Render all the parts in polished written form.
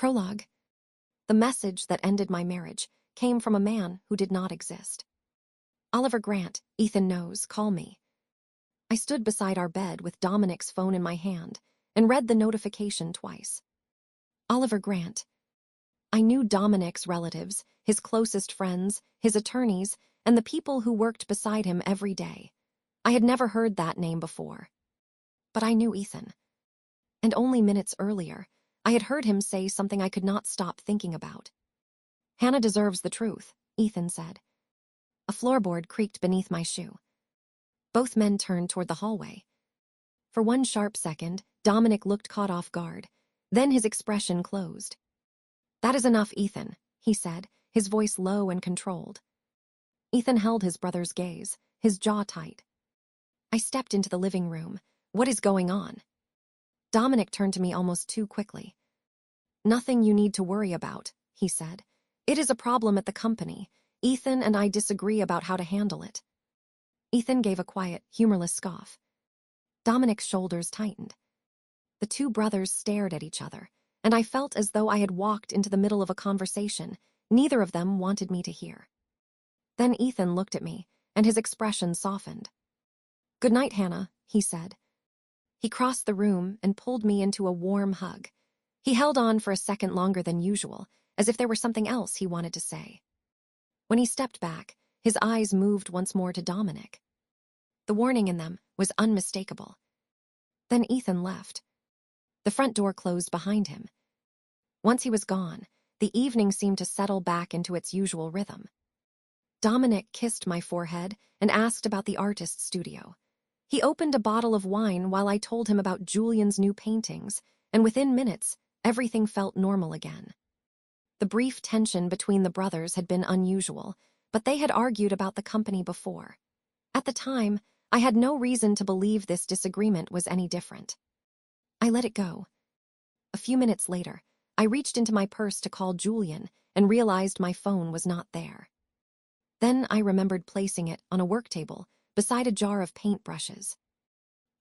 Prologue. The message that ended my marriage came from a man who did not exist. Oliver Grant, Ethan knows, call me. I stood beside our bed with Dominic's phone in my hand and read the notification twice. Oliver Grant. I knew Dominic's relatives, his closest friends, his attorneys, and the people who worked beside him every day. I had never heard that name before. But I knew Ethan. And only minutes earlier, I had heard him say something I could not stop thinking about. Hannah deserves the truth, Ethan said. A floorboard creaked beneath my shoe. Both men turned toward the hallway. For one sharp second, Dominic looked caught off guard. Then his expression closed. That is enough, Ethan, he said, his voice low and controlled. Ethan held his brother's gaze, his jaw tight. I stepped into the living room. What is going on? Dominic turned to me almost too quickly. Nothing you need to worry about, he said. It is a problem at the company. Ethan and I disagree about how to handle it. Ethan gave a quiet, humorless scoff. Dominic's shoulders tightened. The two brothers stared at each other, and I felt as though I had walked into the middle of a conversation neither of them wanted me to hear. Then Ethan looked at me, and his expression softened. Good night, Hannah, he said. He crossed the room and pulled me into a warm hug. He held on for a second longer than usual, as if there were something else he wanted to say. When he stepped back, his eyes moved once more to Dominic. The warning in them was unmistakable. Then Ethan left. The front door closed behind him. Once he was gone, the evening seemed to settle back into its usual rhythm. Dominic kissed my forehead and asked about the artist's studio. He opened a bottle of wine while I told him about Julian's new paintings, and within minutes, everything felt normal again. The brief tension between the brothers had been unusual, but they had argued about the company before. At the time, I had no reason to believe this disagreement was any different. I let it go. A few minutes later, I reached into my purse to call Julian and realized my phone was not there. Then I remembered placing it on a work table beside a jar of paintbrushes.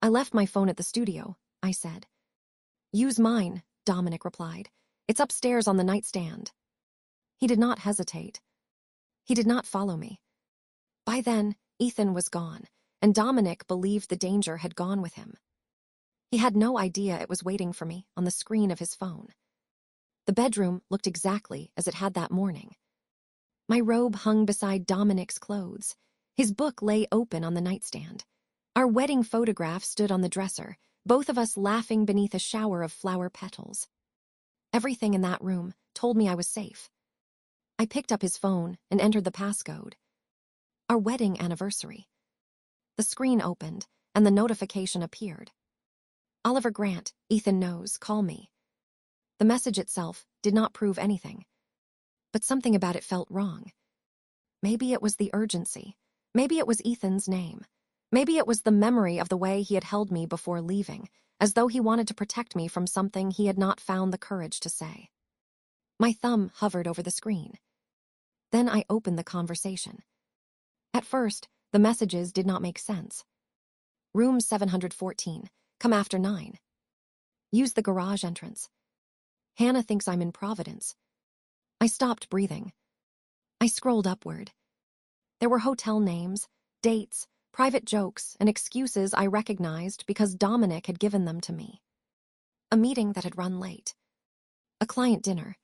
I left my phone at the studio, I said. Use mine, Dominic replied. It's upstairs on the nightstand. He did not hesitate. He did not follow me. By then, Ethan was gone, and Dominic believed the danger had gone with him. He had no idea it was waiting for me on the screen of his phone. The bedroom looked exactly as it had that morning. My robe hung beside Dominic's clothes. His book lay open on the nightstand. Our wedding photograph stood on the dresser, both of us laughing beneath a shower of flower petals. Everything in that room told me I was safe. I picked up his phone and entered the passcode. Our wedding anniversary. The screen opened, and the notification appeared. Oliver Grant, Ethan knows, call me. The message itself did not prove anything, but something about it felt wrong. Maybe it was the urgency. Maybe it was Ethan's name. Maybe it was the memory of the way he had held me before leaving, as though he wanted to protect me from something he had not found the courage to say. My thumb hovered over the screen. Then I opened the conversation. At first, the messages did not make sense. Room 714, come after 9. Use the garage entrance. Hannah thinks I'm in Providence. I stopped breathing. I scrolled upward. There were hotel names, dates, private jokes, and excuses I recognized because Dominic had given them to me. A meeting that had run late. A client dinner.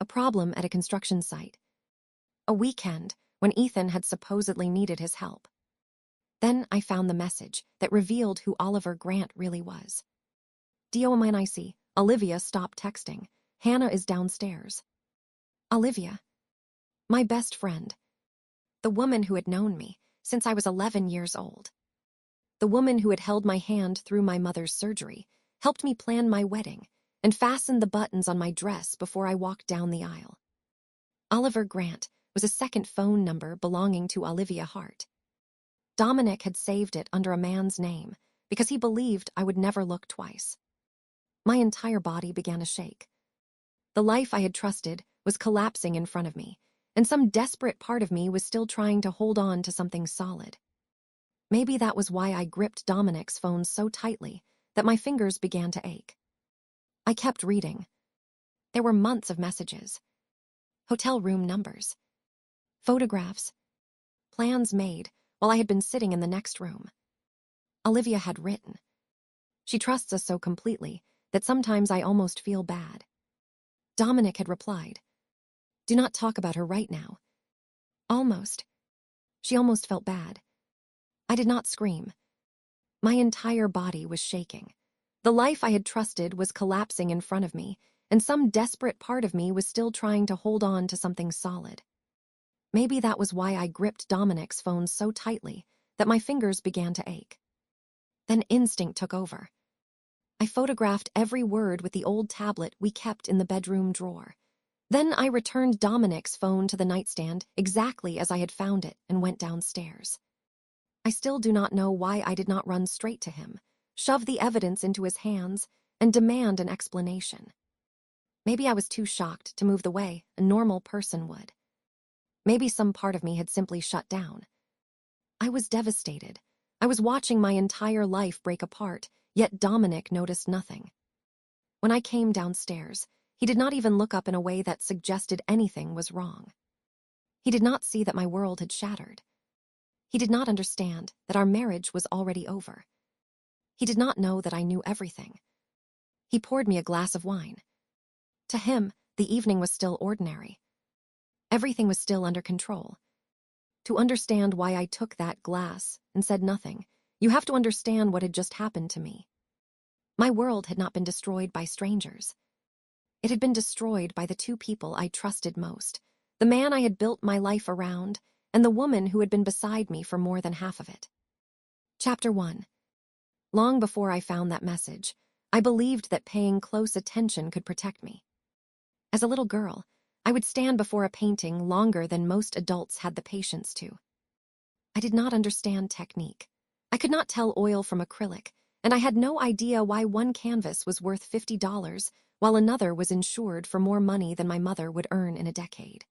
A problem at a construction site. A weekend when Ethan had supposedly needed his help. Then I found the message that revealed who Oliver Grant really was. Dominic, Olivia, stop texting. Hannah is downstairs. Olivia. My best friend. The woman who had known me since I was 11 years old. The woman who had held my hand through my mother's surgery, helped me plan my wedding, and fastened the buttons on my dress before I walked down the aisle. Oliver Grant was a second phone number belonging to Olivia Hart. Dominic had saved it under a man's name because he believed I would never look twice. My entire body began to shake. The life I had trusted was collapsing in front of me, and some desperate part of me was still trying to hold on to something solid. Maybe that was why I gripped Dominic's phone so tightly that my fingers began to ache. I kept reading. There were months of messages, hotel room numbers, photographs, plans made while I had been sitting in the next room. Olivia had written, "She trusts us so completely that sometimes I almost feel bad." Dominic had replied, "Do not talk about her right now." Almost. She almost felt bad. I did not scream. My entire body was shaking. The life I had trusted was collapsing in front of me, and some desperate part of me was still trying to hold on to something solid. Maybe that was why I gripped Dominic's phone so tightly that my fingers began to ache. Then instinct took over. I photographed every word with the old tablet we kept in the bedroom drawer. Then I returned Dominic's phone to the nightstand exactly as I had found it and went downstairs. I still do not know why I did not run straight to him, shove the evidence into his hands, and demand an explanation. Maybe I was too shocked to move the way a normal person would. Maybe some part of me had simply shut down. I was devastated. I was watching my entire life break apart, yet Dominic noticed nothing. When I came downstairs, he did not even look up in a way that suggested anything was wrong. He did not see that my world had shattered. He did not understand that our marriage was already over. He did not know that I knew everything. He poured me a glass of wine. To him, the evening was still ordinary. Everything was still under control. To understand why I took that glass and said nothing, you have to understand what had just happened to me. My world had not been destroyed by strangers. It had been destroyed by the two people I trusted most, the man I had built my life around, and the woman who had been beside me for more than half of it. Chapter 1. Long before I found that message, I believed that paying close attention could protect me. As a little girl, I would stand before a painting longer than most adults had the patience to. I did not understand technique. I could not tell oil from acrylic, and I had no idea why one canvas was worth $50 while another was insured for more money than my mother would earn in a decade.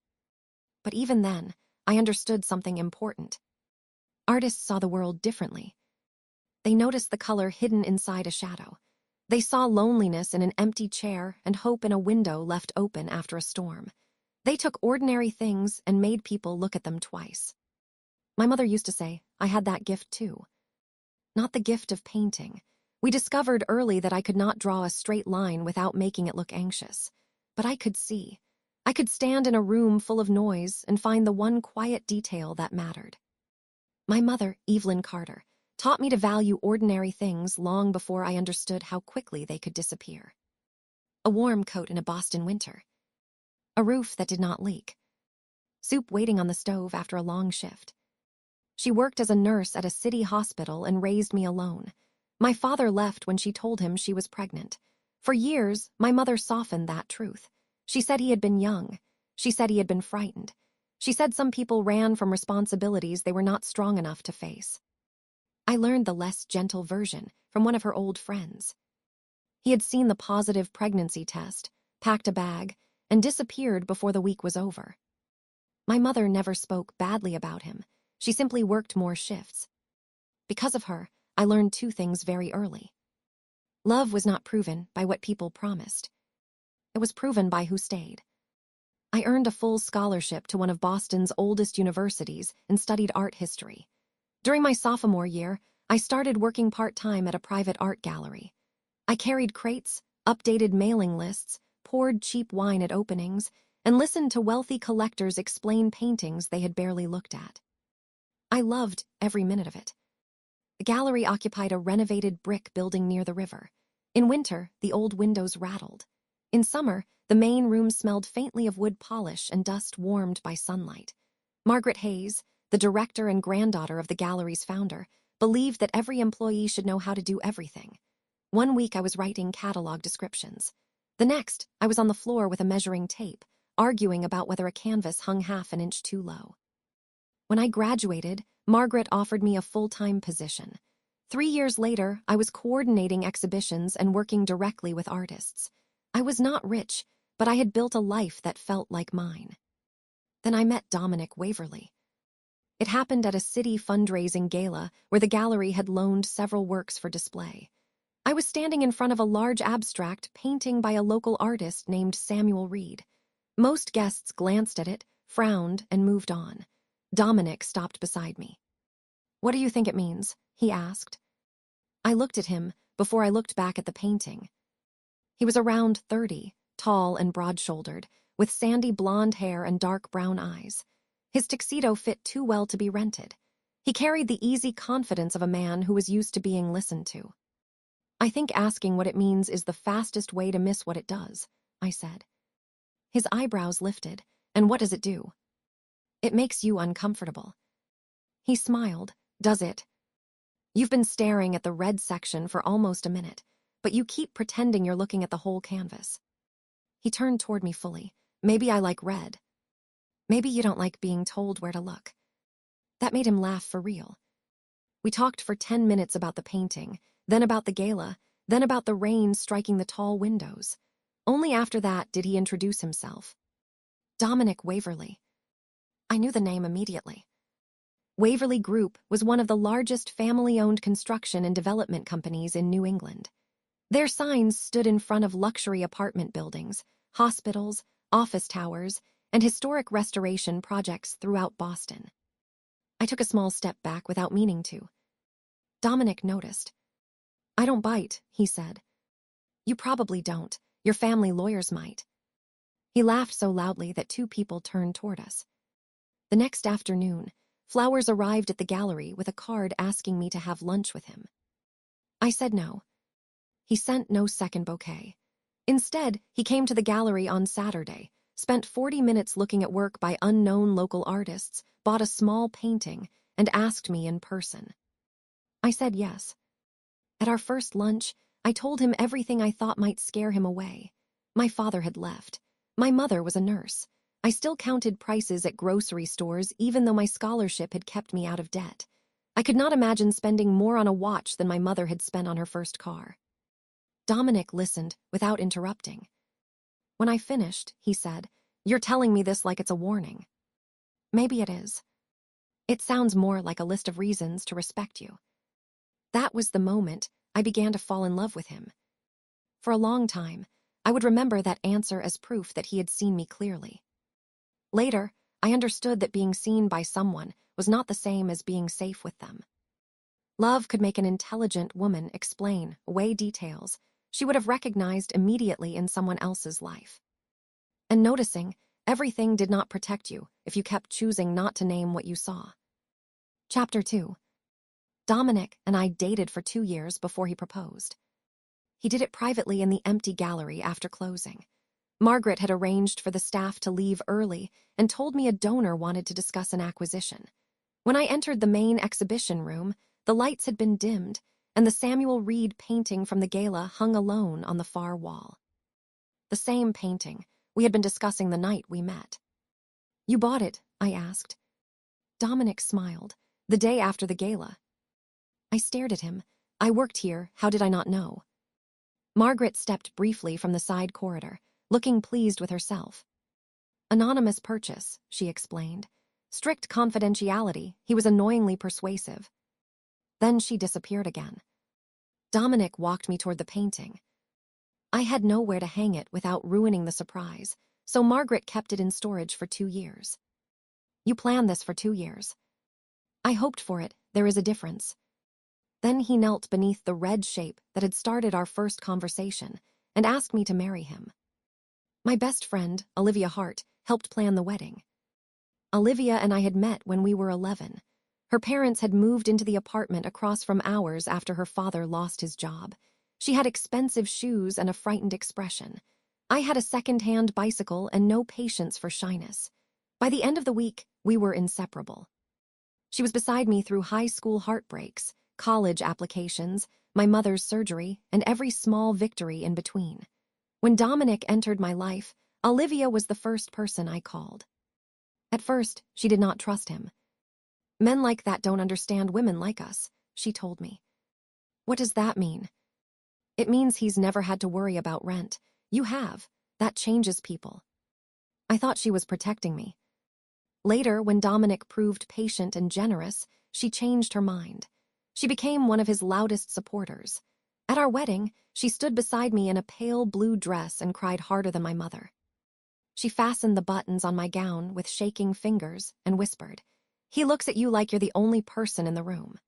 But even then, I understood something important. Artists saw the world differently. They noticed the color hidden inside a shadow. They saw loneliness in an empty chair and hope in a window left open after a storm. They took ordinary things and made people look at them twice. My mother used to say I had that gift too. Not the gift of painting. We discovered early that I could not draw a straight line without making it look anxious. But I could see. I could stand in a room full of noise and find the one quiet detail that mattered. My mother, Evelyn Carter, taught me to value ordinary things long before I understood how quickly they could disappear. A warm coat in a Boston winter. A roof that did not leak. Soup waiting on the stove after a long shift. She worked as a nurse at a city hospital and raised me alone. My father left when she told him she was pregnant. For years, my mother softened that truth. She said he had been young. She said he had been frightened. She said some people ran from responsibilities they were not strong enough to face. I learned the less gentle version from one of her old friends. He had seen the positive pregnancy test, packed a bag, and disappeared before the week was over. My mother never spoke badly about him. She simply worked more shifts. Because of her, I learned two things very early. Love was not proven by what people promised. It was proven by who stayed. I earned a full scholarship to one of Boston's oldest universities and studied art history. During my sophomore year, I started working part-time at a private art gallery. I carried crates, updated mailing lists, poured cheap wine at openings, and listened to wealthy collectors explain paintings they had barely looked at. I loved every minute of it. The gallery occupied a renovated brick building near the river. In winter, the old windows rattled. In summer, the main room smelled faintly of wood polish and dust warmed by sunlight. Margaret Hayes, the director and granddaughter of the gallery's founder, believed that every employee should know how to do everything. One week I was writing catalog descriptions. The next, I was on the floor with a measuring tape, arguing about whether a canvas hung half an inch too low. When I graduated, Margaret offered me a full-time position. 3 years later, I was coordinating exhibitions and working directly with artists. I was not rich, but I had built a life that felt like mine. Then I met Dominic Waverly. It happened at a city fundraising gala where the gallery had loaned several works for display. I was standing in front of a large abstract painting by a local artist named Samuel Reed. Most guests glanced at it, frowned, and moved on. Dominic stopped beside me. "What do you think it means?" he asked. I looked at him before I looked back at the painting. He was around 30, tall and broad-shouldered, with sandy blonde hair and dark brown eyes. His tuxedo fit too well to be rented. He carried the easy confidence of a man who was used to being listened to. "I think asking what it means is the fastest way to miss what it does," I said. His eyebrows lifted. "And what does it do?" "It makes you uncomfortable." He smiled. "Does it? You've been staring at the red section for almost a minute, but you keep pretending you're looking at the whole canvas." He turned toward me fully. "Maybe I like red. Maybe you don't like being told where to look." That made him laugh for real. We talked for 10 minutes about the painting, then about the gala, then about the rain striking the tall windows. Only after that did he introduce himself. "Dominic Waverley." I knew the name immediately. Waverley Group was one of the largest family-owned construction and development companies in New England. Their signs stood in front of luxury apartment buildings, hospitals, office towers, and historic restoration projects throughout Boston. I took a small step back without meaning to. Dominic noticed. "I don't bite," he said. "You probably don't. Your family lawyers might." He laughed so loudly that 2 people turned toward us. The next afternoon, Flowers arrived at the gallery with a card asking me to have lunch with him. I said no. He sent no second bouquet. Instead, he came to the gallery on Saturday, spent 40 minutes looking at work by unknown local artists, bought a small painting, and asked me in person. I said yes. At our first lunch, I told him everything I thought might scare him away. My father had left. My mother was a nurse. I still counted prices at grocery stores even though my scholarship had kept me out of debt. I could not imagine spending more on a watch than my mother had spent on her first car. Dominic listened without interrupting. When I finished, he said, "You're telling me this like it's a warning." "Maybe it is. It sounds more like a list of reasons to respect you." That was the moment I began to fall in love with him. For a long time, I would remember that answer as proof that he had seen me clearly. Later, I understood that being seen by someone was not the same as being safe with them. Love could make an intelligent woman explain, weigh details she would have recognized immediately in someone else's life. And noticing everything did not protect you if you kept choosing not to name what you saw. Chapter 2. Dominic and I dated for 2 years before he proposed. He did it privately in the empty gallery after closing. Margaret had arranged for the staff to leave early and told me a donor wanted to discuss an acquisition. When I entered the main exhibition room, the lights had been dimmed, and the Samuel Reed painting from the gala hung alone on the far wall. The same painting we had been discussing the night we met. "You bought it?" I asked. Dominic smiled. "The day after the gala." I stared at him. "I worked here, how did I not know?" Margaret stepped briefly from the side corridor, looking pleased with herself. "Anonymous purchase," she explained. "Strict confidentiality, he was annoyingly persuasive." Then she disappeared again. Dominic walked me toward the painting. I had nowhere to hang it without ruining the surprise, so Margaret kept it in storage for 2 years. "You planned this for 2 years." "I hoped for it, there is a difference." Then he knelt beneath the red shape that had started our first conversation and asked me to marry him. My best friend, Olivia Hart, helped plan the wedding. Olivia and I had met when we were 11. Her parents had moved into the apartment across from ours after her father lost his job. She had expensive shoes and a frightened expression. I had a second-hand bicycle and no patience for shyness. By the end of the week, we were inseparable. She was beside me through high school heartbreaks, college applications, my mother's surgery, and every small victory in between. When Dominic entered my life, Olivia was the first person I called. At first, she did not trust him. "Men like that don't understand women like us," she told me. "What does that mean?" "It means he's never had to worry about rent. You have. That changes people." I thought she was protecting me. Later, when Dominic proved patient and generous, she changed her mind. She became one of his loudest supporters. At our wedding, she stood beside me in a pale blue dress and cried harder than my mother. She fastened the buttons on my gown with shaking fingers and whispered, "He looks at you like you're the only person in the room."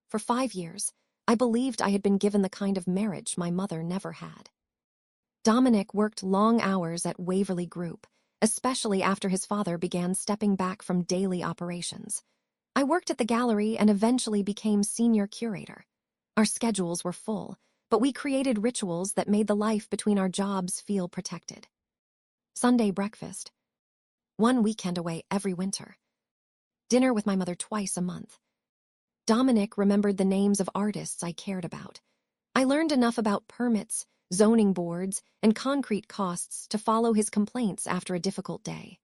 For 5 years, I believed I had been given the kind of marriage my mother never had. Dominic worked long hours at Waverly Group, especially after his father began stepping back from daily operations. I worked at the gallery and eventually became senior curator. Our schedules were full, but we created rituals that made the life between our jobs feel protected. Sunday breakfast. One weekend away every winter. Dinner with my mother twice a month. Dominic remembered the names of artists I cared about. I learned enough about permits, zoning boards, and concrete costs to follow his complaints after a difficult day.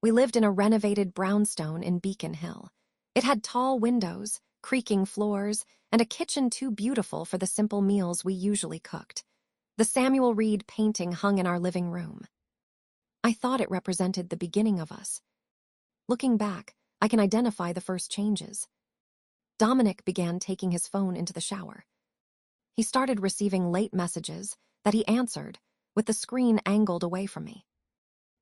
We lived in a renovated brownstone in Beacon Hill. It had tall windows, creaking floors, and a kitchen too beautiful for the simple meals we usually cooked. The Samuel Reed painting hung in our living room. I thought it represented the beginning of us. Looking back, I can identify the first changes. Dominic began taking his phone into the shower. He started receiving late messages that he answered with the screen angled away from me.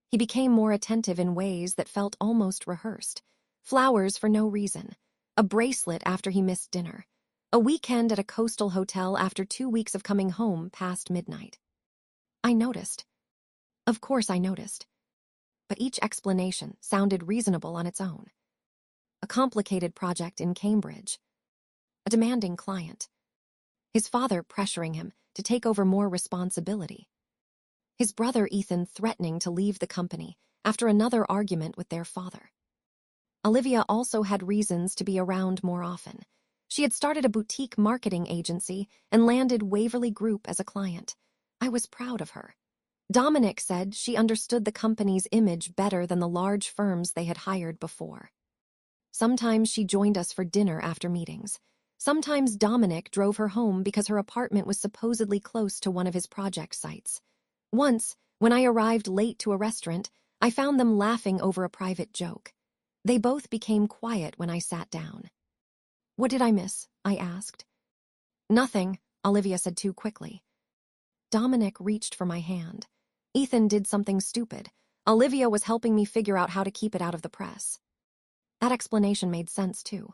He became more attentive in ways that felt almost rehearsed. Flowers for no reason, a bracelet after he missed dinner, a weekend at a coastal hotel after 2 weeks of coming home past midnight. I noticed. Of course I noticed. But each explanation sounded reasonable on its own. A complicated project in Cambridge. A demanding client. His father pressuring him to take over more responsibility. His brother Ethan threatening to leave the company after another argument with their father. Olivia also had reasons to be around more often. She had started a boutique marketing agency and landed Waverly Group as a client. I was proud of her. Dominic said she understood the company's image better than the large firms they had hired before. Sometimes she joined us for dinner after meetings. Sometimes Dominic drove her home because her apartment was supposedly close to one of his project sites. Once, when I arrived late to a restaurant, I found them laughing over a private joke. They both became quiet when I sat down. "What did I miss?" I asked. "Nothing," Olivia said too quickly. Dominic reached for my hand. Ethan did something stupid. Olivia was helping me figure out how to keep it out of the press. That explanation made sense too.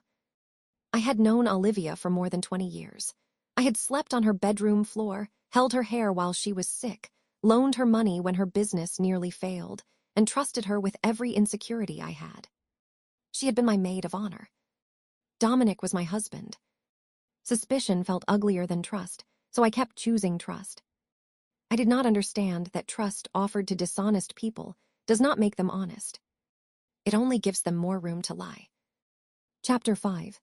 I had known Olivia for more than 20 years. I had slept on her bedroom floor, held her hair while she was sick, loaned her money when her business nearly failed, and trusted her with every insecurity I had. She had been my maid of honor. Dominic was my husband. Suspicion felt uglier than trust, so I kept choosing trust. I did not understand that trust offered to dishonest people does not make them honest. It only gives them more room to lie. Chapter 5.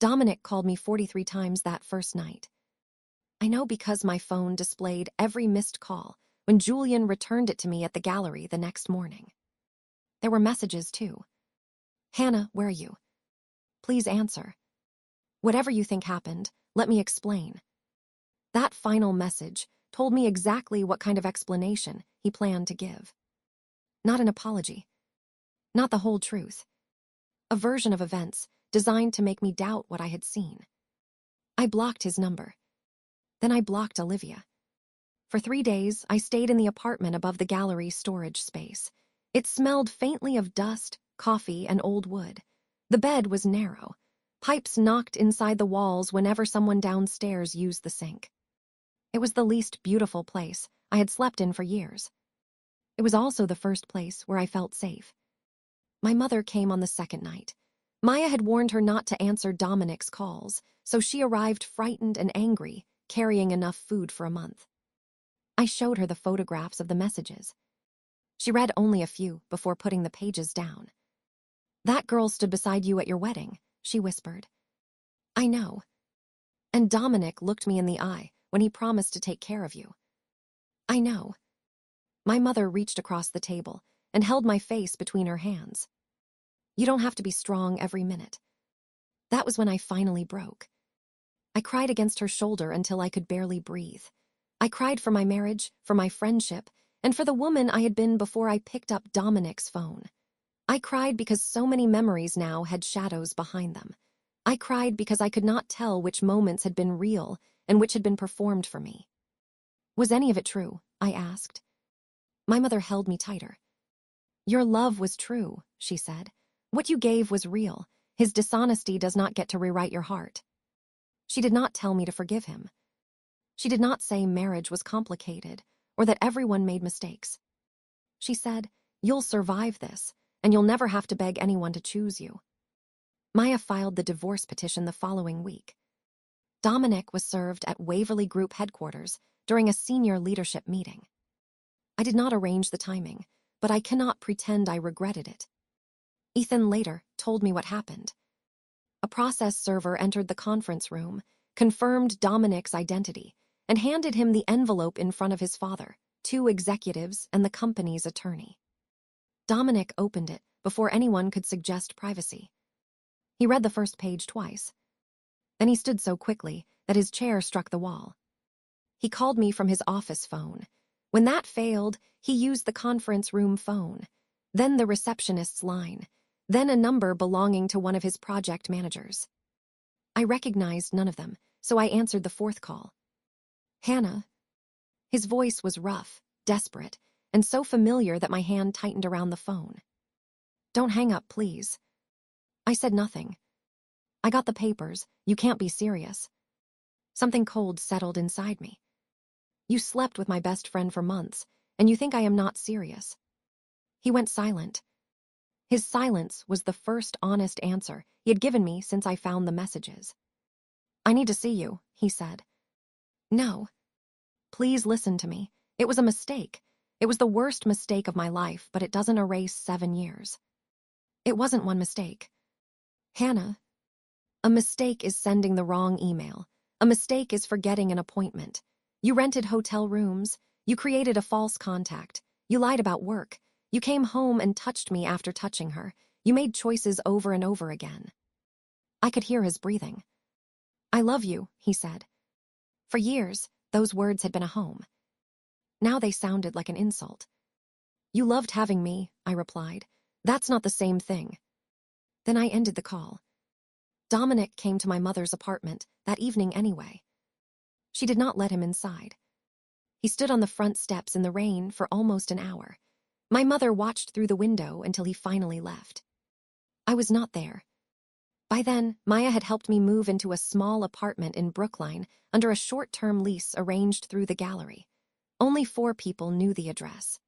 Dominic called me 43 times that first night. I know because my phone displayed every missed call when Julian returned it to me at the gallery the next morning. There were messages too. "Hannah, where are you? Please answer. Whatever you think happened, let me explain." That final message told me exactly what kind of explanation he planned to give. Not an apology. Not the whole truth. A version of events designed to make me doubt what I had seen. I blocked his number. Then I blocked Olivia. For 3 days, I stayed in the apartment above the gallery storage space. It smelled faintly of dust, coffee, and old wood. The bed was narrow. Pipes knocked inside the walls whenever someone downstairs used the sink. It was the least beautiful place I had slept in for years. It was also the first place where I felt safe. My mother came on the second night. Maya had warned her not to answer Dominic's calls, so she arrived frightened and angry, carrying enough food for a month. I showed her the photographs of the messages. She read only a few before putting the pages down. "That girl stood beside you at your wedding," she whispered. "I know. And Dominic looked me in the eye when he promised to take care of you." "I know." My mother reached across the table and held my face between her hands. "You don't have to be strong every minute." That was when I finally broke. I cried against her shoulder until I could barely breathe. I cried for my marriage, for my friendship, and for the woman I had been before I picked up Dominic's phone. I cried because so many memories now had shadows behind them. I cried because I could not tell which moments had been real and which had been performed for me. Was any of it true? I asked. My mother held me tighter. Your love was true, she said. What you gave was real. His dishonesty does not get to rewrite your heart. She did not tell me to forgive him. She did not say marriage was complicated or that everyone made mistakes. She said, you'll survive this, and you'll never have to beg anyone to choose you. Maya filed the divorce petition the following week. Dominic was served at Waverly Group headquarters during a senior leadership meeting. I did not arrange the timing, but I cannot pretend I regretted it. Ethan later told me what happened. A process server entered the conference room, confirmed Dominic's identity, and handed him the envelope in front of his father, 2 executives, and the company's attorney. Dominic opened it before anyone could suggest privacy. He read the first page twice. Then he stood so quickly that his chair struck the wall. He called me from his office phone. When that failed, he used the conference room phone, then the receptionist's line, then a number belonging to one of his project managers. I recognized none of them, so I answered the 4th call. Hannah. His voice was rough, desperate, and so familiar that my hand tightened around the phone. Don't hang up, please. I said nothing. I got the papers. You can't be serious. Something cold settled inside me. You slept with my best friend for months, and you think I am not serious. He went silent. His silence was the first honest answer he had given me since I found the messages. I need to see you, he said. No. Please listen to me. It was a mistake. It was the worst mistake of my life, but it doesn't erase 7 years. It wasn't one mistake. Hannah, a mistake is sending the wrong email. A mistake is forgetting an appointment. You rented hotel rooms. You created a false contact. You lied about work. You came home and touched me after touching her. You made choices over and over again. I could hear his breathing. I love you, he said. For years, those words had been a home. Now they sounded like an insult. You loved having me, I replied. That's not the same thing. Then I ended the call. Dominic came to my mother's apartment that evening anyway. She did not let him inside. He stood on the front steps in the rain for almost an hour. My mother watched through the window until he finally left. I was not there. By then, Maya had helped me move into a small apartment in Brookline under a short-term lease arranged through the gallery. Only 4 people knew the address.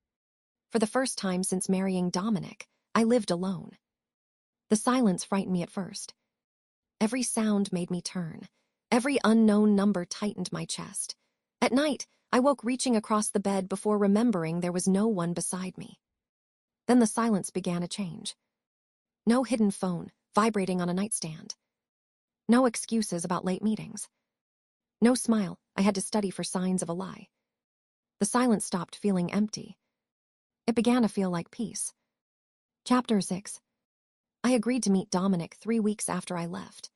For the first time since marrying Dominic, I lived alone. The silence frightened me at first. Every sound made me turn. Every unknown number tightened my chest. At night, I woke reaching across the bed before remembering there was no one beside me. Then the silence began to change. No hidden phone vibrating on a nightstand. No excuses about late meetings. No smile I had to study for signs of a lie. The silence stopped feeling empty. It began to feel like peace. Chapter 6. I agreed to meet Dominic 3 weeks after I left.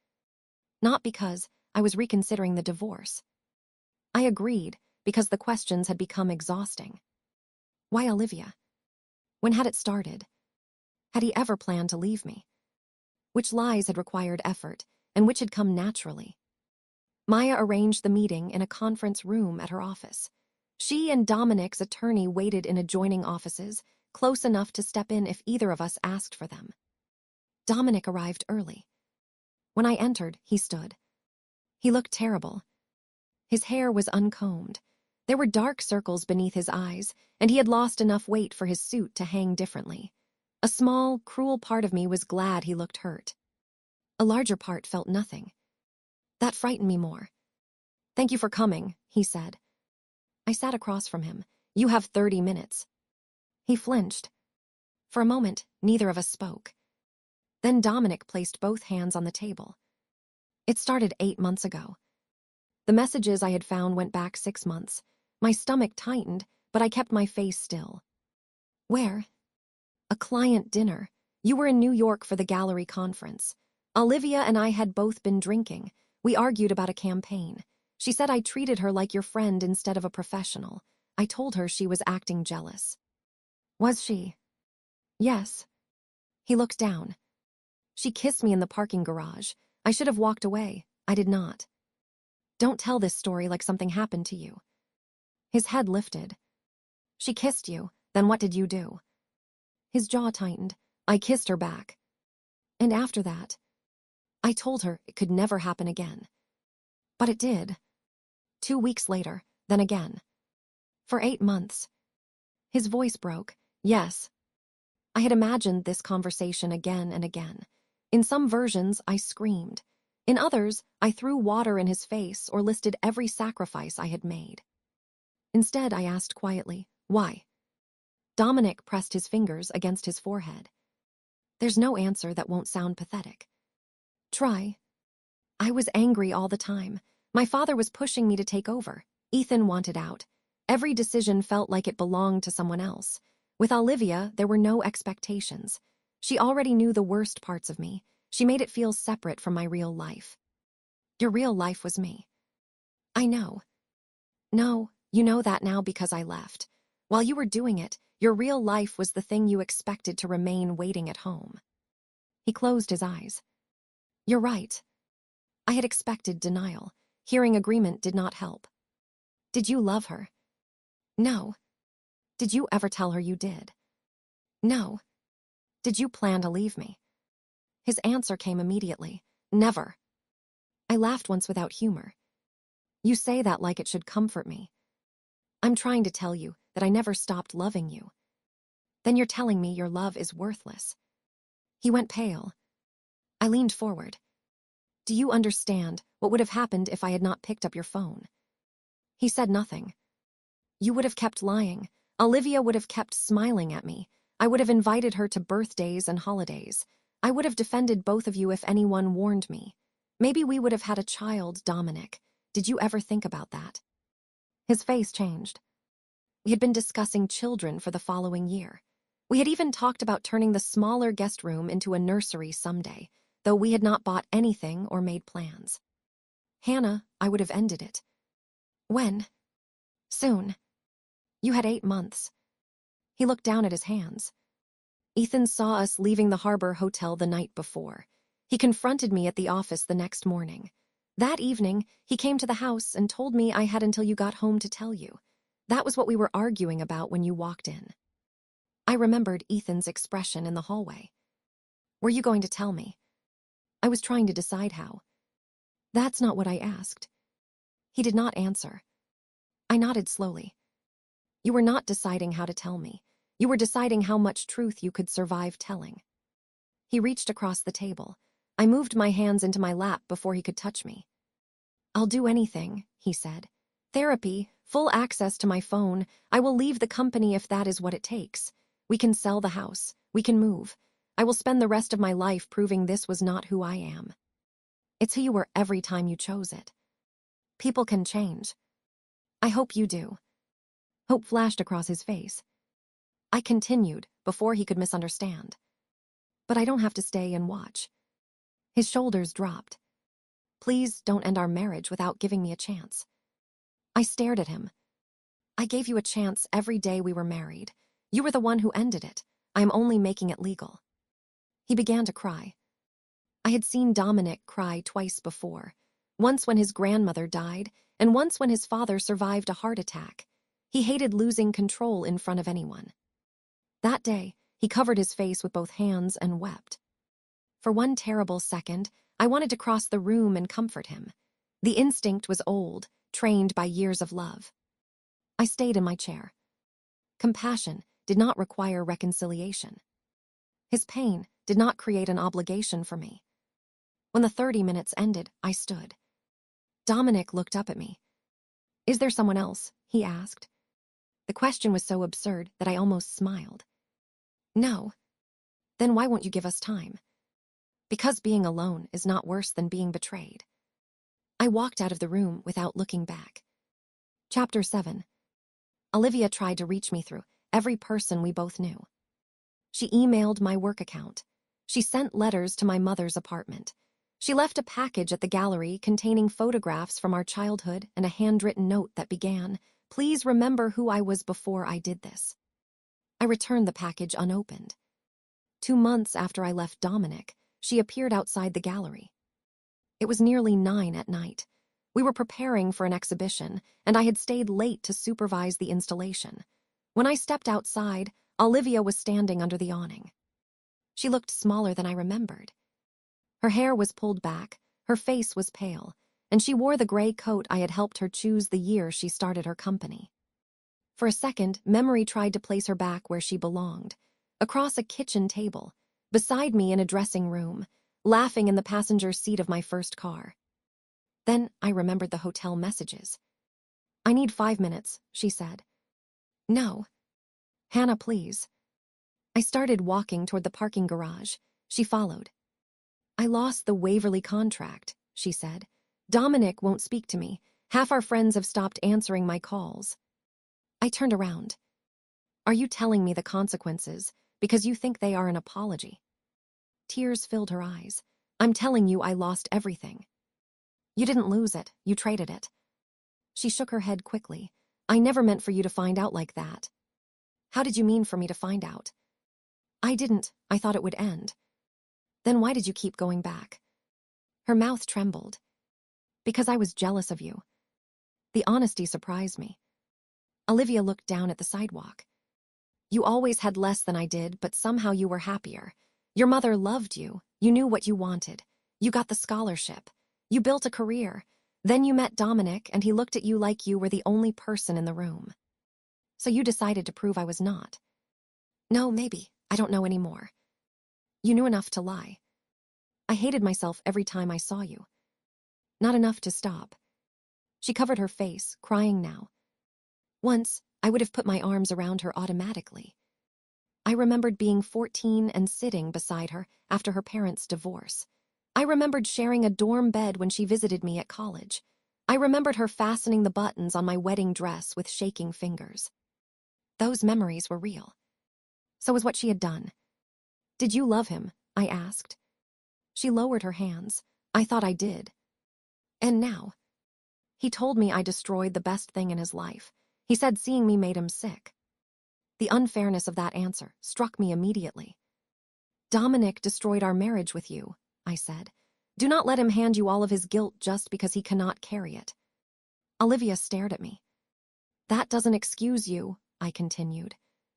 Not because I was reconsidering the divorce. I agreed because the questions had become exhausting. Why Olivia? When had it started? Had he ever planned to leave me? Which lies had required effort, and which had come naturally? Maya arranged the meeting in a conference room at her office. She and Dominic's attorney waited in adjoining offices, close enough to step in if either of us asked for them. Dominic arrived early. When I entered, he stood. He looked terrible. His hair was uncombed. There were dark circles beneath his eyes, and he had lost enough weight for his suit to hang differently. A small, cruel part of me was glad he looked hurt. A larger part felt nothing. That frightened me more. Thank you for coming, he said. I sat across from him. You have 30 minutes. He flinched. For a moment, neither of us spoke. Then Dominic placed both hands on the table. It started 8 months ago. The messages I had found went back 6 months. My stomach tightened, but I kept my face still. Where? A client dinner. You were in New York for the gallery conference. Olivia and I had both been drinking. We argued about a campaign. She said I treated her like your friend instead of a professional. I told her she was acting jealous. Was she? Yes. He looked down. She kissed me in the parking garage. I should have walked away. I did not. Don't tell this story like something happened to you. His head lifted. She kissed you, then what did you do? His jaw tightened. I kissed her back. And after that, I told her it could never happen again. But it did. 2 weeks later, then again. For 8 months. His voice broke. Yes. I had imagined this conversation again and again. In some versions, I screamed. In others, I threw water in his face or listed every sacrifice I had made. Instead, I asked quietly, why? Dominic pressed his fingers against his forehead. There's no answer that won't sound pathetic. Try. I was angry all the time. My father was pushing me to take over. Ethan wanted out. Every decision felt like it belonged to someone else. With Olivia, there were no expectations. She already knew the worst parts of me. She made it feel separate from my real life. Your real life was me. I know. No, you know that now because I left. While you were doing it, your real life was the thing you expected to remain waiting at home. He closed his eyes. You're right. I had expected denial. Hearing agreement did not help. Did you love her? No. Did you ever tell her you did? No. Did you plan to leave me? His answer came immediately. Never. I laughed once without humor. You say that like it should comfort me. I'm trying to tell you that I never stopped loving you. Then you're telling me your love is worthless. He went pale. I leaned forward. Do you understand what would have happened if I had not picked up your phone? He said nothing. You would have kept lying. Olivia would have kept smiling at me. I would have invited her to birthdays and holidays. I would have defended both of you if anyone warned me. Maybe we would have had a child, Dominic. Did you ever think about that? His face changed. We had been discussing children for the following year. We had even talked about turning the smaller guest room into a nursery someday, though we had not bought anything or made plans. Hannah, I would have ended it. When? Soon. You had 8 months. He looked down at his hands. Ethan saw us leaving the Harbor Hotel the night before. He confronted me at the office the next morning. That evening, he came to the house and told me I had until you got home to tell you. That was what we were arguing about when you walked in. I remembered Ethan's expression in the hallway. Were you going to tell me? I was trying to decide how. That's not what I asked. He did not answer. I nodded slowly. You were not deciding how to tell me. You were deciding how much truth you could survive telling. He reached across the table. I moved my hands into my lap before he could touch me. I'll do anything, he said. Therapy, full access to my phone. I will leave the company if that is what it takes. We can sell the house. We can move. I will spend the rest of my life proving this was not who I am. It's who you were every time you chose it. People can change. I hope you do. Hope flashed across his face. I continued before he could misunderstand. But I don't have to stay and watch. His shoulders dropped. Please don't end our marriage without giving me a chance. I stared at him. I gave you a chance every day we were married. You were the one who ended it. I am only making it legal. He began to cry. I had seen Dominic cry twice before. Once when his grandmother died, and once when his father survived a heart attack. He hated losing control in front of anyone. That day, he covered his face with both hands and wept. For one terrible second, I wanted to cross the room and comfort him. The instinct was old, trained by years of love. I stayed in my chair. Compassion did not require reconciliation. His pain did not create an obligation for me. When the 30 minutes ended, I stood. Dominic looked up at me. Is there someone else? He asked. The question was so absurd that I almost smiled. No. Then why won't you give us time? Because being alone is not worse than being betrayed. I walked out of the room without looking back. Chapter 7. Olivia tried to reach me through every person we both knew. She emailed my work account. She sent letters to my mother's apartment. She left a package at the gallery containing photographs from our childhood and a handwritten note that began, "Please remember who I was before I did this." I returned the package unopened. 2 months after I left Dominic, she appeared outside the gallery. It was nearly 9 at night. We were preparing for an exhibition, and I had stayed late to supervise the installation. When I stepped outside, Olivia was standing under the awning. She looked smaller than I remembered. Her hair was pulled back, her face was pale, and she wore the gray coat I had helped her choose the year she started her company. For a second, memory tried to place her back where she belonged, across a kitchen table, beside me in a dressing room, laughing in the passenger seat of my first car. Then I remembered the hotel messages. "I need 5 minutes," she said. "No. Hannah, please." I started walking toward the parking garage. She followed. "I lost the Waverly contract," she said. "Dominic won't speak to me. Half our friends have stopped answering my calls." I turned around. "Are you telling me the consequences because you think they are an apology?" Tears filled her eyes. "I'm telling you I lost everything." "You didn't lose it, you traded it." She shook her head quickly. "I never meant for you to find out like that." "How did you mean for me to find out?" "I didn't. I thought it would end." "Then why did you keep going back?" Her mouth trembled. "Because I was jealous of you." The honesty surprised me. Olivia looked down at the sidewalk. "You always had less than I did, but somehow you were happier. Your mother loved you. You knew what you wanted. You got the scholarship. You built a career. Then you met Dominic, and he looked at you like you were the only person in the room. So you decided to prove I was not." "No, maybe. I don't know anymore." "You knew enough to lie." "I hated myself every time I saw you." "Not enough to stop." She covered her face, crying now. "Once, I would have put my arms around her automatically." I remembered being 14 and sitting beside her after her parents' divorce. I remembered sharing a dorm bed when she visited me at college. I remembered her fastening the buttons on my wedding dress with shaking fingers. Those memories were real. So was what she had done. "Did you love him?" I asked. She lowered her hands. "I thought I did." "And now?" "He told me I destroyed the best thing in his life. He said seeing me made him sick." The unfairness of that answer struck me immediately. "Dominic destroyed our marriage with you," I said. "Do not let him hand you all of his guilt just because he cannot carry it." Olivia stared at me. "That doesn't excuse you," I continued.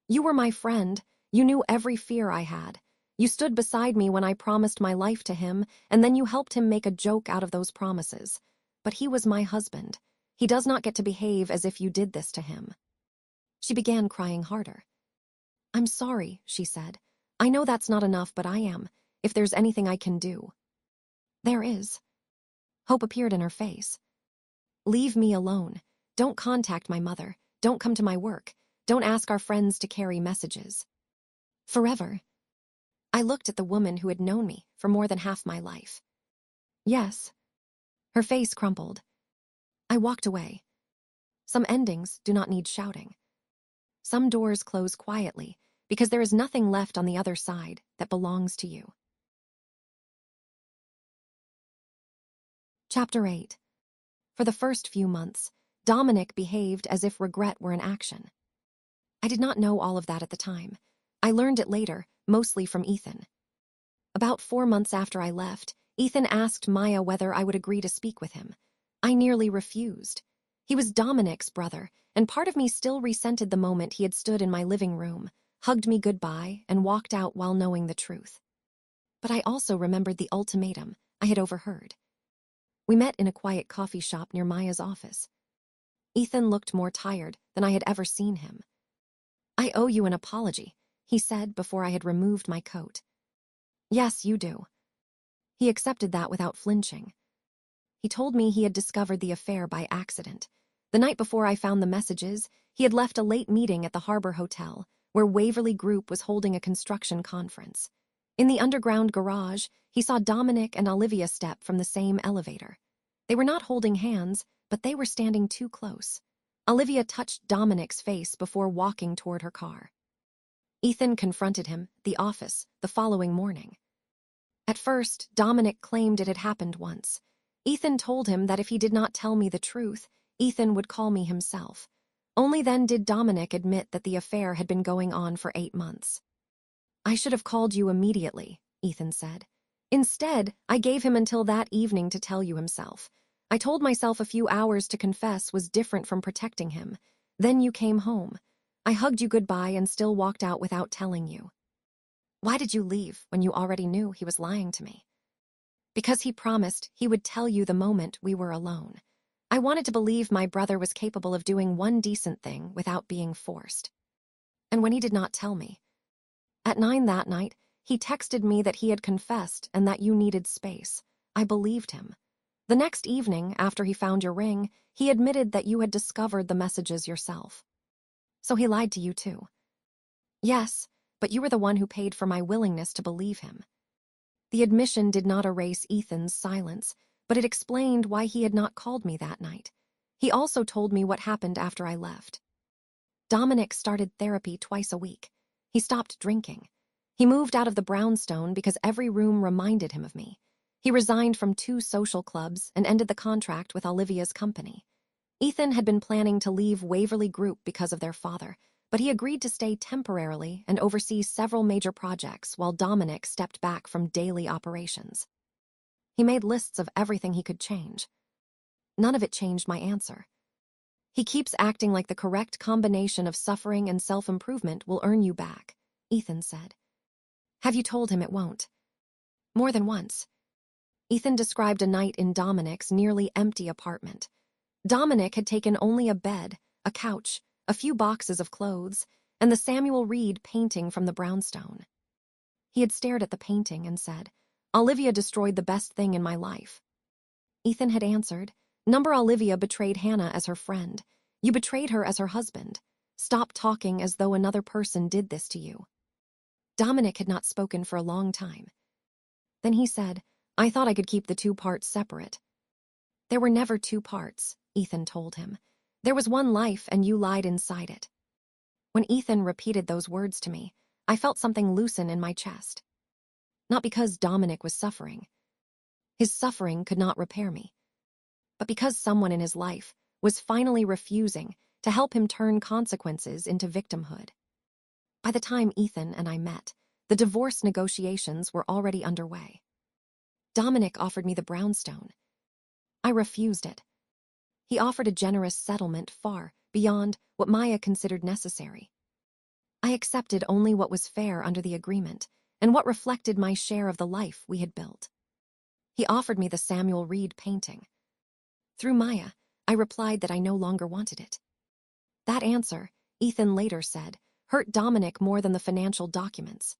"You were my friend. You knew every fear I had. You stood beside me when I promised my life to him, and then you helped him make a joke out of those promises. But he was my husband. He does not get to behave as if you did this to him." She began crying harder. "I'm sorry," she said. "I know that's not enough, but I am, if there's anything I can do." "There is." Hope appeared in her face. "Leave me alone. Don't contact my mother. Don't come to my work. Don't ask our friends to carry messages." "Forever?" I looked at the woman who had known me for more than half my life. "Yes." Her face crumpled. I walked away. Some endings do not need shouting. Some doors close quietly because there is nothing left on the other side that belongs to you. Chapter 8. For the first few months, Dominic behaved as if regret were an action. I did not know all of that at the time. I learned it later, mostly from Ethan. About 4 months after I left, Ethan asked Maya whether I would agree to speak with him. I nearly refused. He was Dominic's brother, and part of me still resented the moment he had stood in my living room, hugged me goodbye, and walked out while knowing the truth. But I also remembered the ultimatum I had overheard. We met in a quiet coffee shop near Maya's office. Ethan looked more tired than I had ever seen him. "I owe you an apology," he said before I had removed my coat. "Yes, you do." He accepted that without flinching. He told me he had discovered the affair by accident. The night before I found the messages, he had left a late meeting at the Harbor Hotel, where Waverly Group was holding a construction conference. In the underground garage, he saw Dominic and Olivia step from the same elevator. They were not holding hands, but they were standing too close. Olivia touched Dominic's face before walking toward her car. Ethan confronted him at the office the following morning. At first, Dominic claimed it had happened once. Ethan told him that if he did not tell me the truth, Ethan would call me himself. Only then did Dominic admit that the affair had been going on for 8 months. "I should have called you immediately," Ethan said. "Instead, I gave him until that evening to tell you himself. I told myself a few hours to confess was different from protecting him. Then you came home. I hugged you goodbye and still walked out without telling you. Why did you leave when you already knew he was lying to me? Because he promised he would tell you the moment we were alone. I wanted to believe my brother was capable of doing one decent thing without being forced. And when he did not tell me, at 9 that night, he texted me that he had confessed and that you needed space. I believed him. The next evening, after he found your ring, he admitted that you had discovered the messages yourself. So he lied to you too. Yes, but you were the one who paid for my willingness to believe him. The admission did not erase Ethan's silence, but it explained why he had not called me that night. He also told me what happened after I left. Dominic started therapy twice a week. He stopped drinking. He moved out of the brownstone because every room reminded him of me. He resigned from 2 social clubs and ended the contract with Olivia's company. Ethan had been planning to leave Waverly Group because of their father, but he agreed to stay temporarily and oversee several major projects while Dominic stepped back from daily operations. He made lists of everything he could change. None of it changed my answer. He keeps acting like the correct combination of suffering and self-improvement will earn you back, Ethan said. Have you told him it won't? More than once. Ethan described a night in Dominic's nearly empty apartment. Dominic had taken only a bed, a couch, a few boxes of clothes, and the Samuel Reed painting from the brownstone. He had stared at the painting and said, Olivia destroyed the best thing in my life. Ethan had answered, Number Olivia betrayed Hannah as her friend. You betrayed her as her husband. Stop talking as though another person did this to you. Dominic had not spoken for a long time. Then he said, I thought I could keep the 2 parts separate. There were never 2 parts, Ethan told him. There was one life and you lied inside it. When Ethan repeated those words to me, I felt something loosen in my chest. Not because Dominic was suffering. His suffering could not repair me. But because someone in his life was finally refusing to help him turn consequences into victimhood. By the time Ethan and I met, the divorce negotiations were already underway. Dominic offered me the brownstone. I refused it. He offered a generous settlement far beyond what Maya considered necessary. I accepted only what was fair under the agreement and what reflected my share of the life we had built. He offered me the Samuel Reed painting. Through Maya, I replied that I no longer wanted it. That answer, Ethan later said, hurt Dominic more than the financial documents.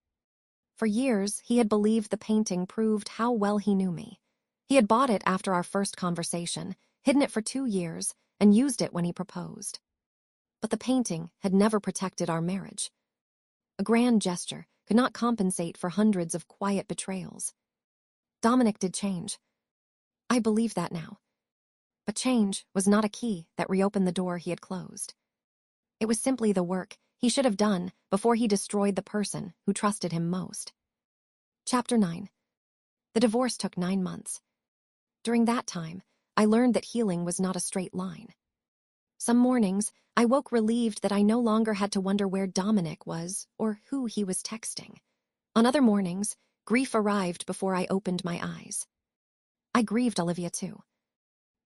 For years, he had believed the painting proved how well he knew me. He had bought it after our first conversation, hidden it for 2 years, and used it when he proposed. But the painting had never protected our marriage. A grand gesture could not compensate for hundreds of quiet betrayals. Dominic did change. I believe that now. But change was not a key that reopened the door he had closed. It was simply the work he should have done before he destroyed the person who trusted him most. Chapter 9. The divorce took 9 months. During that time, I learned that healing was not a straight line. Some mornings, I woke relieved that I no longer had to wonder where Dominic was or who he was texting. On other mornings, grief arrived before I opened my eyes. I grieved Olivia too.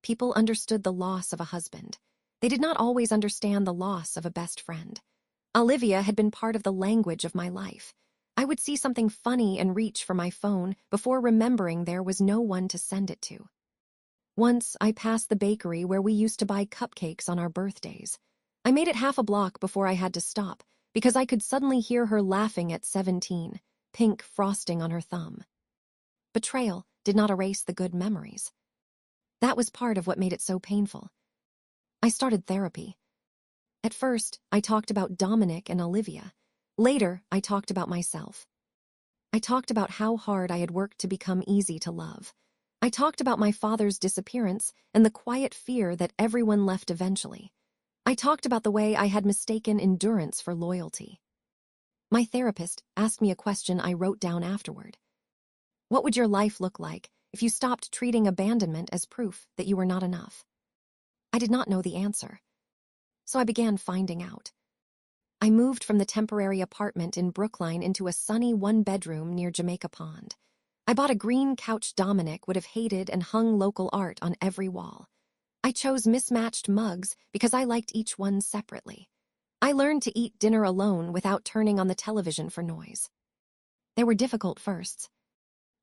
People understood the loss of a husband. They did not always understand the loss of a best friend. Olivia had been part of the language of my life. I would see something funny and reach for my phone before remembering there was no one to send it to. Once, I passed the bakery where we used to buy cupcakes on our birthdays. I made it half a block before I had to stop because I could suddenly hear her laughing at 17, pink frosting on her thumb. Betrayal did not erase the good memories. That was part of what made it so painful. I started therapy. At first, I talked about Dominic and Olivia. Later, I talked about myself. I talked about how hard I had worked to become easy to love. I talked about my father's disappearance and the quiet fear that everyone left eventually. I talked about the way I had mistaken endurance for loyalty. My therapist asked me a question I wrote down afterward. What would your life look like if you stopped treating abandonment as proof that you were not enough? I did not know the answer. So I began finding out. I moved from the temporary apartment in Brookline into a sunny 1-bedroom near Jamaica Pond. I bought a green couch Dominic would have hated and hung local art on every wall. I chose mismatched mugs because I liked each one separately. I learned to eat dinner alone without turning on the television for noise. There were difficult firsts.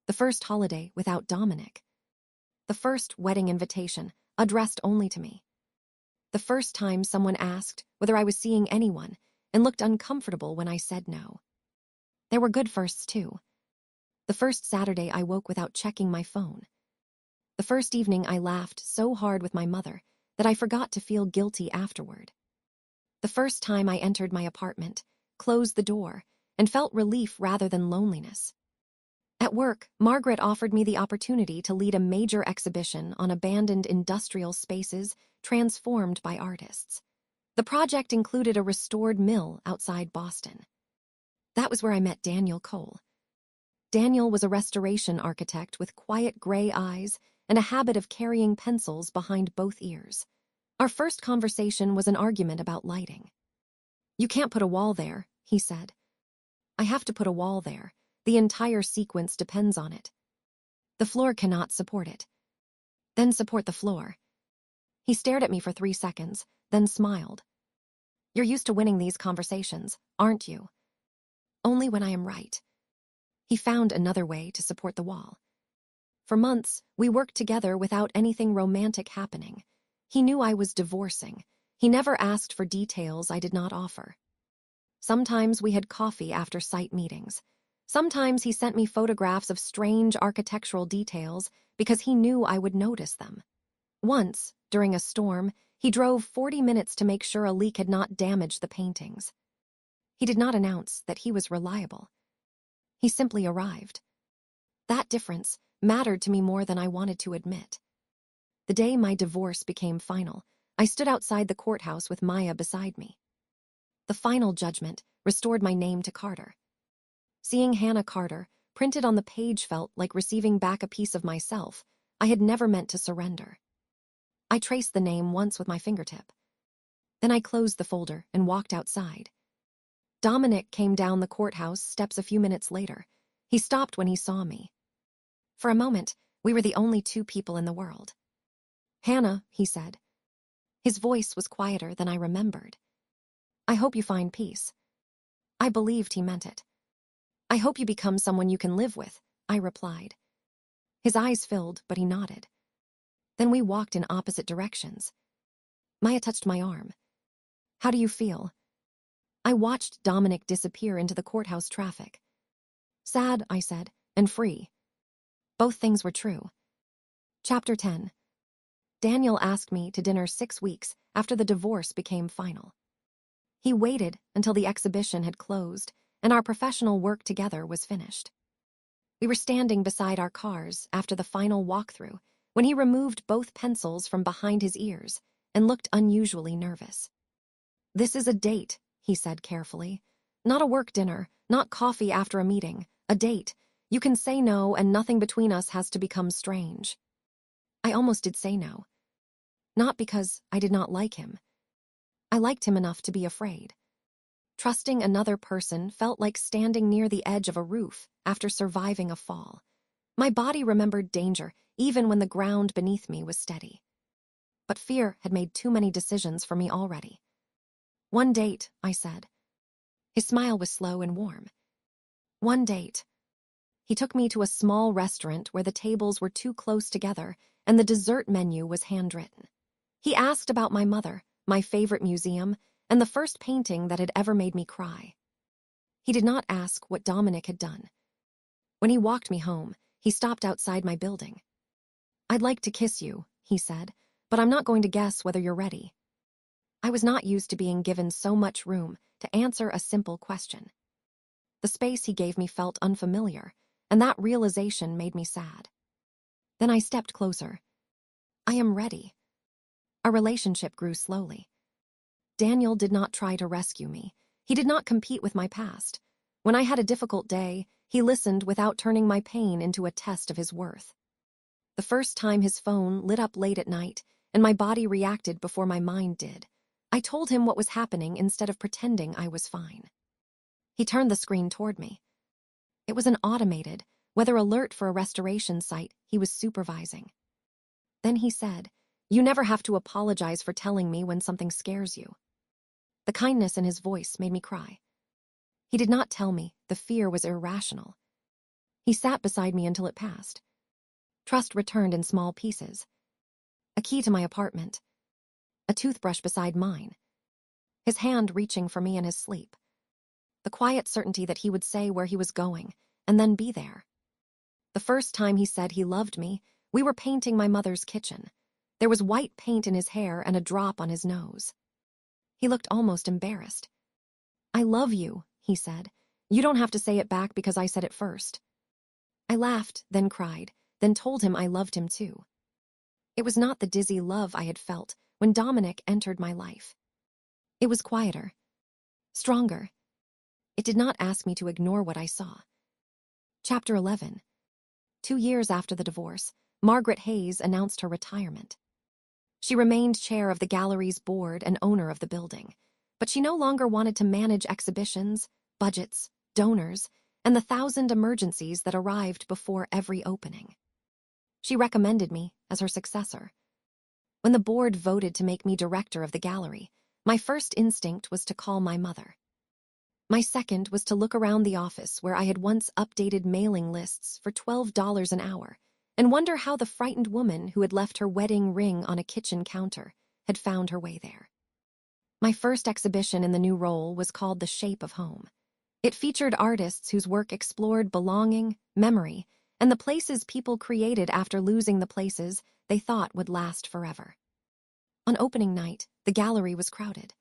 The first holiday without Dominic. The first wedding invitation, addressed only to me. The first time someone asked whether I was seeing anyone and looked uncomfortable when I said no. There were good firsts, too. The first Saturday I woke without checking my phone. The first evening I laughed so hard with my mother that I forgot to feel guilty afterward. The first time I entered my apartment, closed the door, and felt relief rather than loneliness. At work, Margaret offered me the opportunity to lead a major exhibition on abandoned industrial spaces transformed by artists. The project included a restored mill outside Boston. That was where I met Daniel Cole. Daniel was a restoration architect with quiet gray eyes and a habit of carrying pencils behind both ears. Our first conversation was an argument about lighting. "You can't put a wall there," he said. "I have to put a wall there. The entire sequence depends on it. The floor cannot support it." "Then support the floor." He stared at me for 3 seconds, then smiled. "You're used to winning these conversations, aren't you?" "Only when I am right." He found another way to support the wall. For months, we worked together without anything romantic happening. He knew I was divorcing. He never asked for details I did not offer. Sometimes we had coffee after site meetings. Sometimes he sent me photographs of strange architectural details because he knew I would notice them. Once, during a storm, he drove 40 minutes to make sure a leak had not damaged the paintings. He did not announce that he was reliable. He simply arrived. That difference mattered to me more than I wanted to admit. The day my divorce became final, I stood outside the courthouse with Maya beside me. The final judgment restored my name to Carter. Seeing Hannah Carter printed on the page felt like receiving back a piece of myself I had never meant to surrender. I traced the name once with my fingertip. Then I closed the folder and walked outside. Dominic came down the courthouse steps a few minutes later. He stopped when he saw me. For a moment, we were the only 2 people in the world. "Hannah," he said. His voice was quieter than I remembered. "I hope you find peace." I believed he meant it. "I hope you become someone you can live with," I replied. His eyes filled, but he nodded. Then we walked in opposite directions. Maya touched my arm. "How do you feel?" I watched Dominic disappear into the courthouse traffic. "Sad," I said, "and free." Both things were true. Chapter 10. Daniel asked me to dinner 6 weeks after the divorce became final. He waited until the exhibition had closed and our professional work together was finished. We were standing beside our cars after the final walkthrough when he removed both pencils from behind his ears and looked unusually nervous. "This is a date," he said carefully. "Not a work dinner, not coffee after a meeting. A date. You can say no and nothing between us has to become strange." I almost did say no. Not because I did not like him. I liked him enough to be afraid. Trusting another person felt like standing near the edge of a roof after surviving a fall. My body remembered danger even when the ground beneath me was steady. But fear had made too many decisions for me already. "One date," I said. His smile was slow and warm. "One date." He took me to a small restaurant where the tables were too close together and the dessert menu was handwritten. He asked about my mother, my favorite museum, and the first painting that had ever made me cry. He did not ask what Dominic had done. When he walked me home, he stopped outside my building. "I'd like to kiss you," he said, "but I'm not going to guess whether you're ready." I was not used to being given so much room to answer a simple question. The space he gave me felt unfamiliar, and that realization made me sad. Then I stepped closer. "I am ready." Our relationship grew slowly. Daniel did not try to rescue me. He did not compete with my past. When I had a difficult day, he listened without turning my pain into a test of his worth. The first time his phone lit up late at night, and my body reacted before my mind did, I told him what was happening instead of pretending I was fine. He turned the screen toward me. It was an automated, whether alert for a restoration site he was supervising. Then he said, "You never have to apologize for telling me when something scares you." The kindness in his voice made me cry. He did not tell me the fear was irrational. He sat beside me until it passed. Trust returned in small pieces. A key to my apartment. A toothbrush beside mine. His hand reaching for me in his sleep. The quiet certainty that he would say where he was going, and then be there. The first time he said he loved me, we were painting my mother's kitchen. There was white paint in his hair and a drop on his nose. He looked almost embarrassed. "I love you," he said. "You don't have to say it back because I said it first." I laughed, then cried, then told him I loved him too. It was not the dizzy love I had felt when Dominic entered my life. It was quieter, stronger. It did not ask me to ignore what I saw. Chapter 11. 2 years after the divorce, Margaret Hayes announced her retirement. She remained chair of the gallery's board and owner of the building, but she no longer wanted to manage exhibitions, budgets, donors, and the 1,000 emergencies that arrived before every opening. She recommended me as her successor. When the board voted to make me director of the gallery, my first instinct was to call my mother. My second was to look around the office where I had once updated mailing lists for $12 an hour and wonder how the frightened woman who had left her wedding ring on a kitchen counter had found her way there. My first exhibition in the new role was called The Shape of Home. It featured artists whose work explored belonging, memory, and the places people created after losing the places they thought would last forever. On opening night, the gallery was crowded.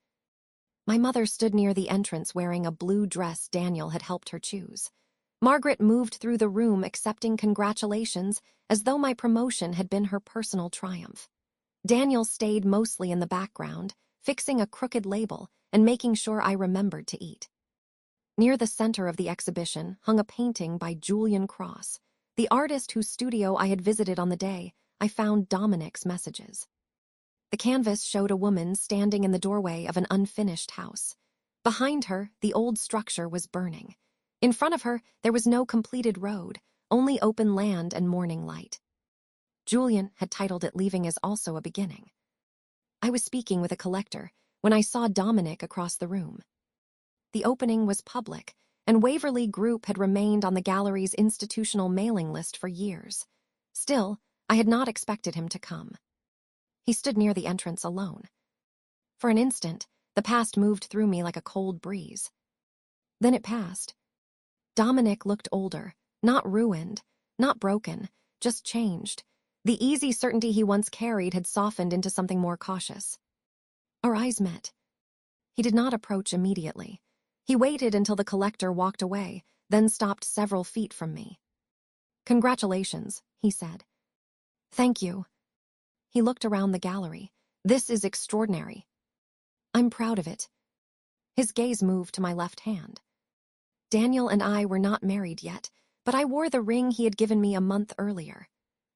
My mother stood near the entrance wearing a blue dress Daniel had helped her choose. Margaret moved through the room accepting congratulations as though my promotion had been her personal triumph. Daniel stayed mostly in the background, fixing a crooked label and making sure I remembered to eat. Near the center of the exhibition hung a painting by Julian Cross, the artist whose studio I had visited on the day I found Dominic's messages. The canvas showed a woman standing in the doorway of an unfinished house. Behind her, the old structure was burning. In front of her, there was no completed road, only open land and morning light. Julian had titled it "Leaving is also a beginning." I was speaking with a collector when I saw Dominic across the room. The opening was public, and Waverly Group had remained on the gallery's institutional mailing list for years. Still, I had not expected him to come. He stood near the entrance alone. For an instant, the past moved through me like a cold breeze. Then it passed. Dominic looked older, not ruined, not broken, just changed. The easy certainty he once carried had softened into something more cautious. Our eyes met. He did not approach immediately. He waited until the collector walked away, then stopped several feet from me. "Congratulations," he said. "Thank you." He looked around the gallery. "This is extraordinary." "I'm proud of it." His gaze moved to my left hand. Daniel and I were not married yet, but I wore the ring he had given me a month earlier.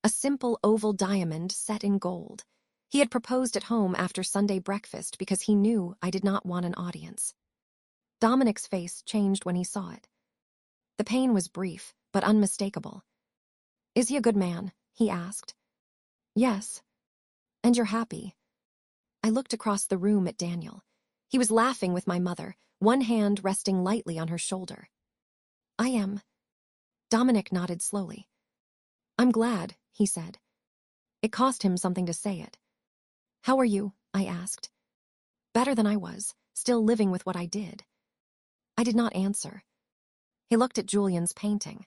A simple oval diamond set in gold. He had proposed at home after Sunday breakfast because he knew I did not want an audience. Dominic's face changed when he saw it. The pain was brief, but unmistakable. "Is he a good man?" he asked. "Yes." "And you're happy?" I looked across the room at Daniel. He was laughing with my mother, one hand resting lightly on her shoulder. "I am." Dominic nodded slowly. "I'm glad," he said. It cost him something to say it. "How are you?" I asked. "Better than I was, still living with what I did." I did not answer. He looked at Julian's painting.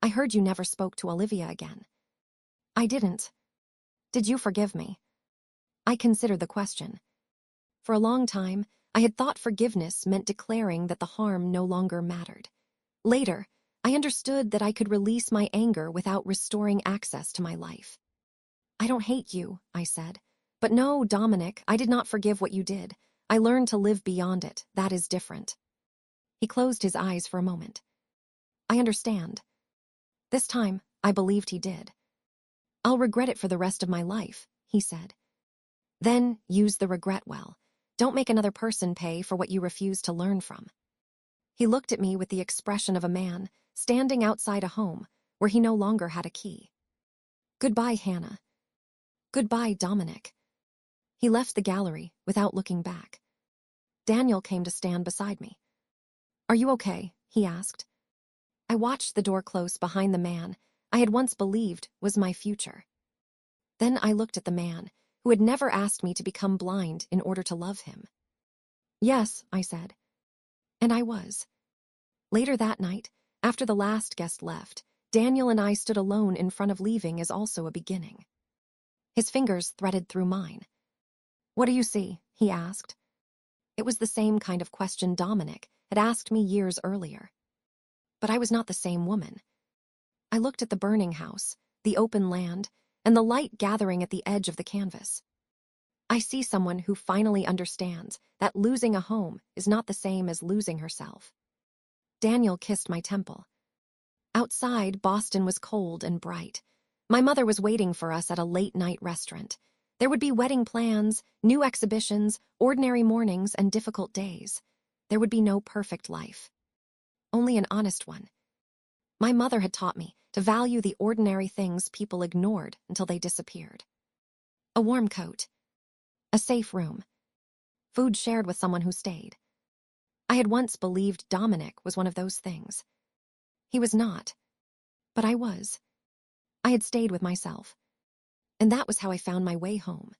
"I heard you never spoke to Olivia again." "I didn't." "Did you forgive me?" I considered the question. For a long time, I had thought forgiveness meant declaring that the harm no longer mattered. Later, I understood that I could release my anger without restoring access to my life. "I don't hate you," I said. "But no, Dominic, I did not forgive what you did. I learned to live beyond it. That is different." He closed his eyes for a moment. "I understand." This time, I believed he did. "I'll regret it for the rest of my life," he said. "Then use the regret well. Don't make another person pay for what you refuse to learn from." He looked at me with the expression of a man, standing outside a home where he no longer had a key. Goodbye, Hannah. Goodbye, Dominic. He left the gallery without looking back. Daniel came to stand beside me. Are you okay? He asked. I watched the door close behind the man I had once believed was my future. Then I looked at the man who had never asked me to become blind in order to love him. Yes, I said. And I was. Later that night, after the last guest left, Daniel and I stood alone in front of leaving as also a beginning. His fingers threaded through mine. What do you see? He asked. It was the same kind of question Dominic had asked me years earlier. But I was not the same woman. I looked at the burning house, the open land, and the light gathering at the edge of the canvas. I see someone who finally understands that losing a home is not the same as losing herself. Daniel kissed my temple. Outside, Boston was cold and bright. My mother was waiting for us at a late-night restaurant. There would be wedding plans, new exhibitions, ordinary mornings, and difficult days. There would be no perfect life. Only an honest one. My mother had taught me to value the ordinary things people ignored until they disappeared. A warm coat. A safe room. Food shared with someone who stayed. I had once believed Dominic was one of those things. He was not. But I was. I had stayed with myself. And that was how I found my way home.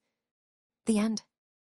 The end.